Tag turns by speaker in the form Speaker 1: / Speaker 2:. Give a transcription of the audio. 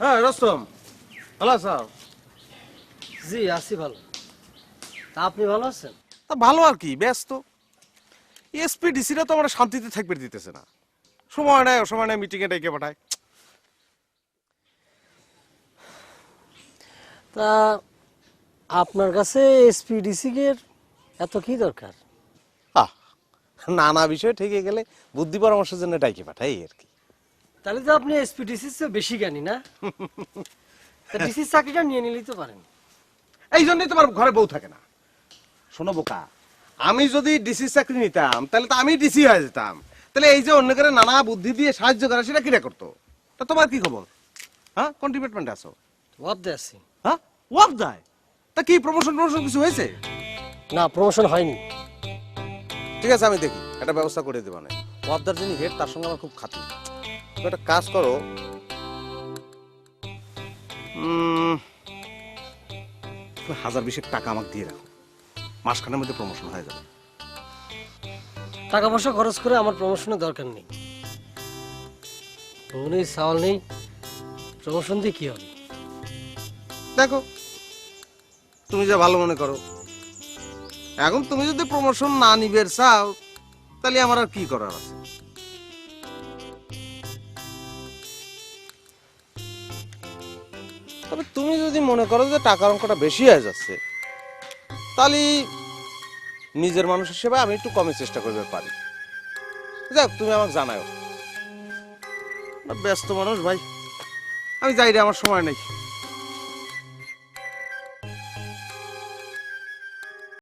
Speaker 1: হ্যাঁ রস্তম, ভালো আছো?
Speaker 2: জি আছি ভালো। তা আপনি ভালো আছেন?
Speaker 1: তা ভালো আর কি, ব্যস্ত। এসপিডিসিরা তো আমরা শান্তিতে থাকবে দিতেছে না, সময় নেয় অসময় নেয় মিটিংয়ে ডেকে পাঠায়।
Speaker 2: তা আপনার কাছে এসপিডিসি এর এত কি দরকার?
Speaker 1: আহ, নানা বিষয় ঠেকে গেলে বুদ্ধি পরামর্শের জন্য ডাইকে পাঠাই আর কি।
Speaker 2: তাহলে তো আপনি এসপিডিসির চেয়ে বেশি জ্ঞানী না? তা ডিসির চাকরিটা নিয়ে নিলেই তো পারেন।
Speaker 1: এই জন্যই তোমার ঘরে বউ থাকে না। শোনো বোকা, আমি যদি ডিসি চাকরি নিতাম তাহলে তো আমি ডিসি হয়ে যেতাম। তাহলে এই যে অন্য করে নানা বুদ্ধি দিয়ে সাহায্য করা, সেটা কিরা করতো? তা তোমার কি খবর? হ্যাঁ, কোন ডিপার্টমেন্টে আছো?
Speaker 2: ওয়াবদে আছি।
Speaker 1: হ্যাঁ, ওয়াব দেয়? তা কি প্রমোশন প্রমোশন কিছু হয়েছে?
Speaker 2: না, প্রমোশন হয়নি।
Speaker 1: ঠিক আছে, আমি দেখি একটা ব্যবস্থা করে দেবো। না, ওয়াবদার যিনি হেড তার সঙ্গে আমার খুব খাতি। তো একটা কাজ করো, তুমি 1000-20 টাকা আমাকে দিয়ে রাখো, মাসখানের মধ্যে প্রমোশন হয়ে যাবে।
Speaker 2: টাকা পয়সা খরচ করে আমার প্রমোশনের দরকার নেই। উনি সাওয়াল নেই, প্রমোশন দিয়ে কি হবে?
Speaker 1: দেখো, তুমি যা ভালো মনে করো। এখন তুমি যদি প্রমোশন না নিবে চাও, তাহলে আমার আর কি করার আছে? তবে তুমি যদি মনে করো যে টাকার অঙ্কটা বেশি হয়ে যাচ্ছে, তাহলে নিজের মানুষ হিসেবে আমি একটু কমে চেষ্টা করতে পারি। যাক, তুমি আমাকে জানাও। ব্যস্ত মানুষ ভাই, আমি যাই রে, আমার সময় নেই।